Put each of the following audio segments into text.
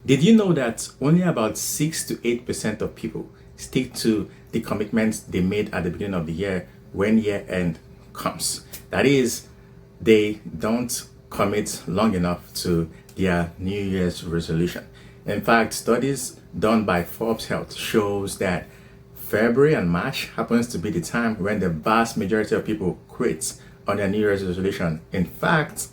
Did you know that only about 6 to 8% of people stick to the commitments they made at the beginning of the year when year end comes? That is, they don't commit long enough to their New Year's resolution. In fact, studies done by Forbes Health shows that February and March happens to be the time when the vast majority of people quit on their New Year's resolution. In fact,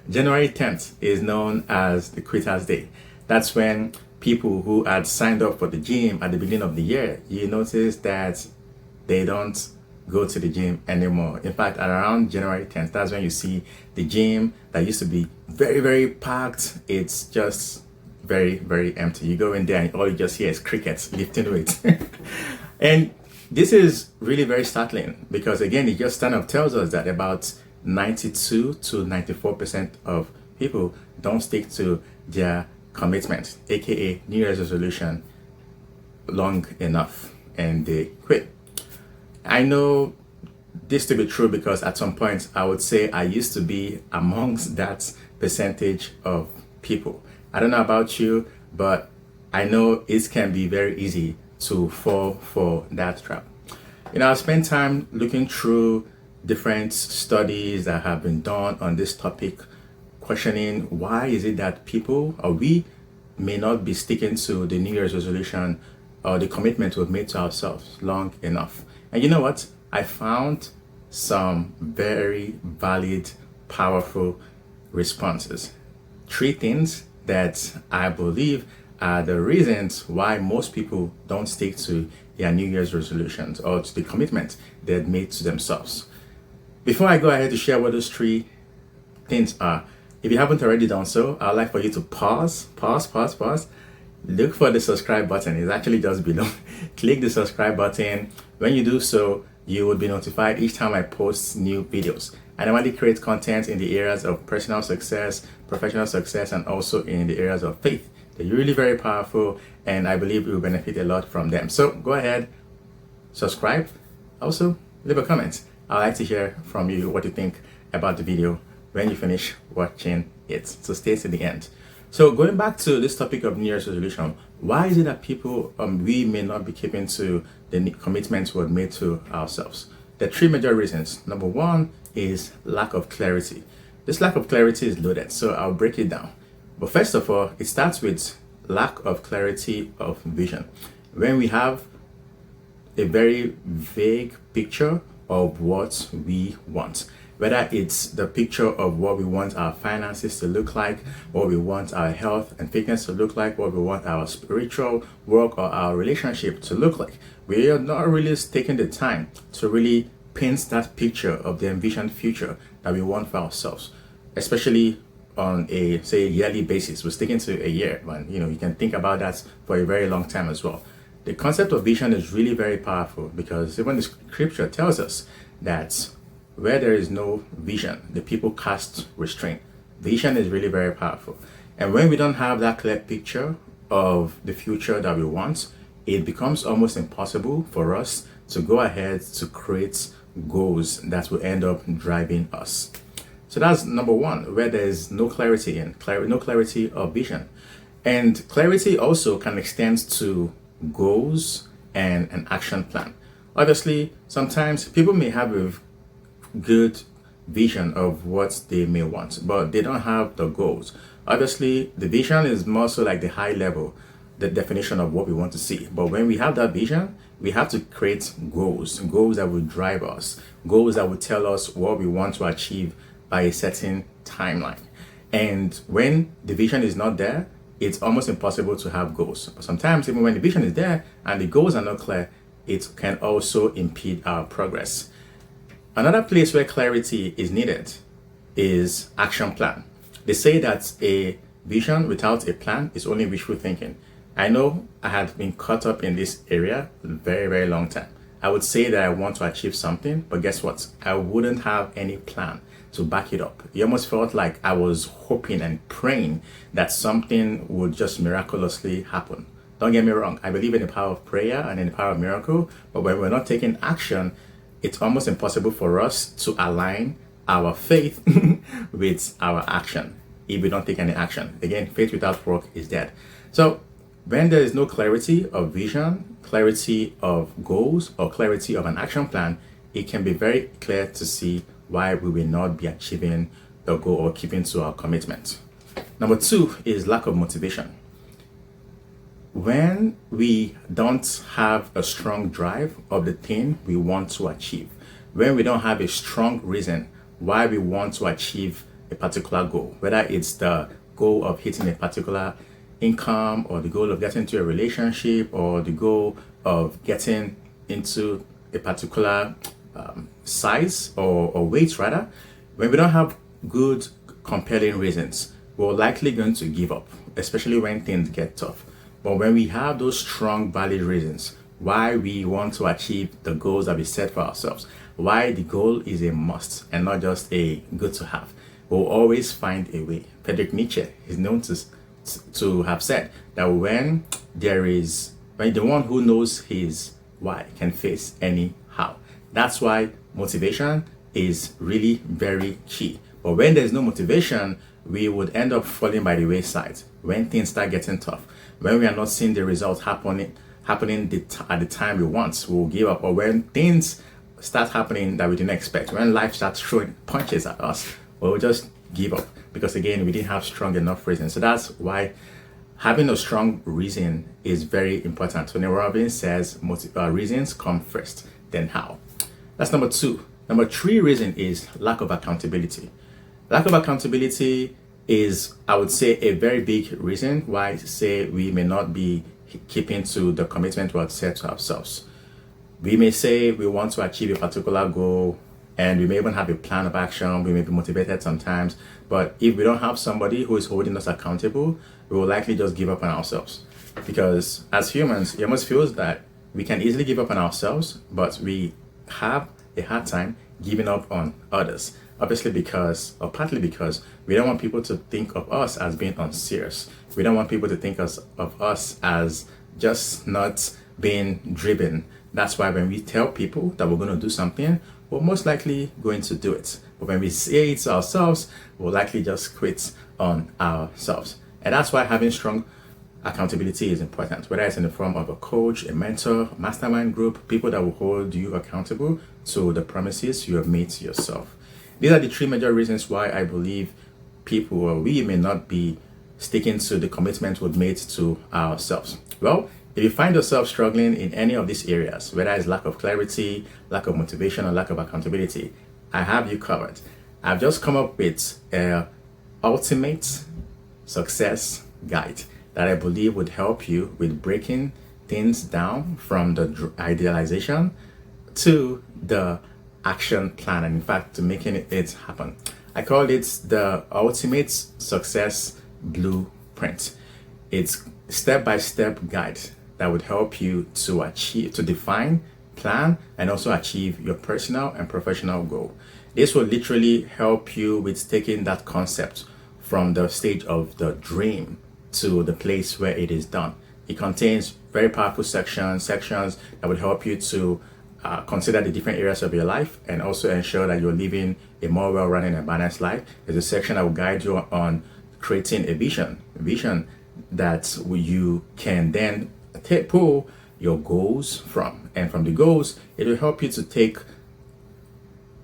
January 10th is known as the Quitter's Day. That's when people who had signed up for the gym at the beginning of the year, you notice that they don't go to the gym anymore. In fact, around January 10th, that's when you see the gym that used to be very, very packed. It's just very, very empty. You go in there and all you just hear is crickets lifting weights. And this is really very startling because, again, it just kind of tells us that about 92 to 94% of people don't stick to their commitment, aka New Year's resolution, long enough, and they quit. I know this to be true because at some point I would say I used to be amongst that percentage of people. I don't know about you, but I know it can be very easy to fall for that trap. I've spent time looking through different studies that have been done on this topic, questioning why is it that people or we may not be sticking to the New Year's resolution or the commitment we've made to ourselves long enough. And you know what? I found some very valid, powerful responses. 3 things that I believe are the reasons why most people don't stick to their New Year's resolutions or to the commitment they've made to themselves. Before I go ahead to share what those 3 things are, if you haven't already done so, I'd like for you to pause. Look for the subscribe button. It's actually just below. Click the subscribe button. When you do so, you will be notified each time I post new videos. I normally create content in the areas of personal success, professional success, and also in the areas of faith. They're really very powerful, and I believe you will benefit a lot from them. So go ahead, subscribe. Also, leave a comment. I'd like to hear from you what you think about the video when you finish watching it. So stay to the end. So going back to this topic of New Year's resolution, why is it that people, we may not be keeping to the commitments we've made to ourselves? There are 3 major reasons. Number 1 is lack of clarity. This lack of clarity is loaded, so I'll break it down. But first of all, it starts with lack of clarity of vision. When we have a very vague picture of what we want, whether it's the picture of what we want our finances to look like, what we want our health and fitness to look like, what we want our spiritual work or our relationship to look like. We are not really taking the time to really paint that picture of the envisioned future that we want for ourselves, especially on a, say, yearly basis. We're sticking to a year, but you can think about that for a very long time as well. The concept of vision is really very powerful because even the scripture tells us that where there is no vision, the people cast restraint. Vision is really very powerful. And when we don't have that clear picture of the future that we want, it becomes almost impossible for us to go ahead to create goals that will end up driving us. So that's number 1, where there is no clarity no clarity of vision. And clarity also can extend to goals and an action plan. Obviously, sometimes people may have a good vision of what they may want, but they don't have the goals. Obviously, the vision is more so like the high level, the definition of what we want to see. But when we have that vision, we have to create goals that will drive us, goals that will tell us what we want to achieve by a certain timeline. And when the vision is not there, it's almost impossible to have goals. But sometimes even when the vision is there and the goals are not clear, it can also impede our progress. Another place where clarity is needed is action plan. They say that a vision without a plan is only wishful thinking. I know I had been caught up in this area a very, very long time. I would say that I want to achieve something, but guess what? I wouldn't have any plan to back it up. It almost felt like I was hoping and praying that something would just miraculously happen. Don't get me wrong, I believe in the power of prayer and in the power of miracle, but when we're not taking action, it's almost impossible for us to align our faith with our action if we don't take any action. Again, faith without work is dead. So when there is no clarity of vision, clarity of goals, or clarity of an action plan, it can be very clear to see why we will not be achieving the goal or keeping to our commitment. Number two is lack of motivation. When we don't have a strong drive of the thing we want to achieve, when we don't have a strong reason why we want to achieve a particular goal, whether it's the goal of hitting a particular income, or the goal of getting into a relationship, or the goal of getting into a particular size or weight rather, when we don't have good compelling reasons, we're likely going to give up, especially when things get tough. But when we have those strong valid reasons why we want to achieve the goals that we set for ourselves, why the goal is a must and not just a good to have, we'll always find a way. Friedrich Nietzsche is known to have said that when the one who knows his why can face any how. That's why motivation is really very key. But when there's no motivation, we would end up falling by the wayside. When things start getting tough, when we are not seeing the results happening at the time we want, we'll give up. Or when things start happening that we didn't expect, when life starts throwing punches at us, we'll just give up, because again, we didn't have strong enough reason. So that's why having a strong reason is very important. Tony Robbins says reasons come first, then how. That's number two. Number three reason is lack of accountability. Lack of accountability is, I would say, a very big reason why, say, we may not be keeping to the commitment we have set to ourselves. We may say we want to achieve a particular goal, and we may even have a plan of action. We may be motivated sometimes, but if we don't have somebody who is holding us accountable, we will likely just give up on ourselves. Because as humans, it almost feels that we can easily give up on ourselves, but we have a hard time giving up on others. Obviously or partly because we don't want people to think of us as being unserious. We don't want people to think of us as just not being driven. That's why when we tell people that we're going to do something, we're most likely going to do it. But when we say it to ourselves, we'll likely just quit on ourselves. And that's why having strong accountability is important, whether it's in the form of a coach, a mentor, mastermind group, people that will hold you accountable to the promises you have made to yourself. These are the three major reasons why I believe people, or we, may not be sticking to the commitment we've made to ourselves. Well, if you find yourself struggling in any of these areas, whether it's lack of clarity, lack of motivation, or lack of accountability, I have you covered. I've just come up with an ultimate success guide that I believe would help you with breaking things down from the idealization to the action plan, and in fact to making it happen. I call it the ultimate success blueprint. It's step-by-step guide that would help you to define, plan, and also achieve your personal and professional goal. This will literally help you with taking that concept from the stage of the dream to the place where it is done. It contains very powerful sections that will help you to consider the different areas of your life and also ensure that you're living a more well-rounded and balanced life. There's a section that will guide you on creating a vision that you can then pull your goals from. And from the goals, it will help you to take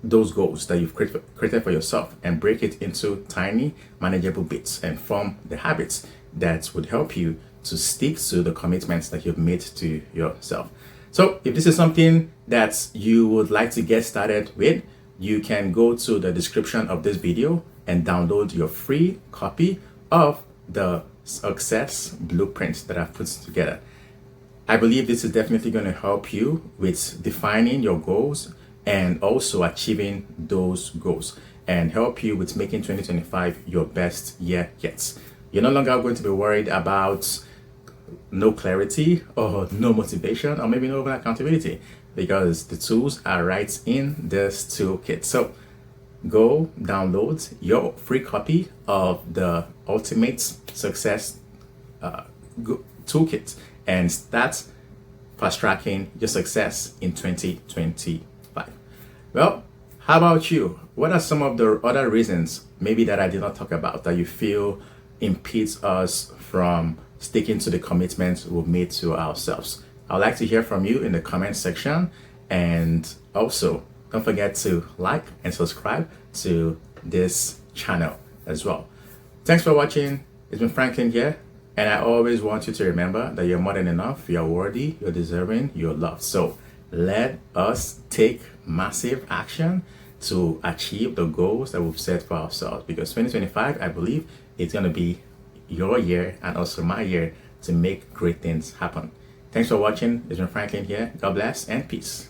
those goals that you've created for yourself and break it into tiny, manageable bits and form the habits that would help you to stick to the commitments that you've made to yourself. So if this is something that you would like to get started with, you can go to the description of this video and download your free copy of the success blueprint that I've put together. I believe this is definitely going to help you with defining your goals and also achieving those goals, and help you with making 2025 your best year yet. You're no longer going to be worried about no clarity or no motivation or maybe no accountability, because the tools are right in this toolkit. So go download your free copy of the Ultimate Success Toolkit and start fast tracking your success in 2025. Well, how about you? What are some of the other reasons maybe that I did not talk about that you feel impedes us from sticking to the commitments we've made to ourselves. I'd like to hear from you in the comment section, and also don't forget to like and subscribe to this channel as well. Thanks for watching. It's been Franklin here, and I always want you to remember that you're more than enough, you're worthy, you're deserving, you're loved. So let us take massive action to achieve the goals that we've set for ourselves, because 2025, I believe, it's going to be your year and also my year to make great things happen. Thanks for watching. It's been Franklin here. God bless and peace.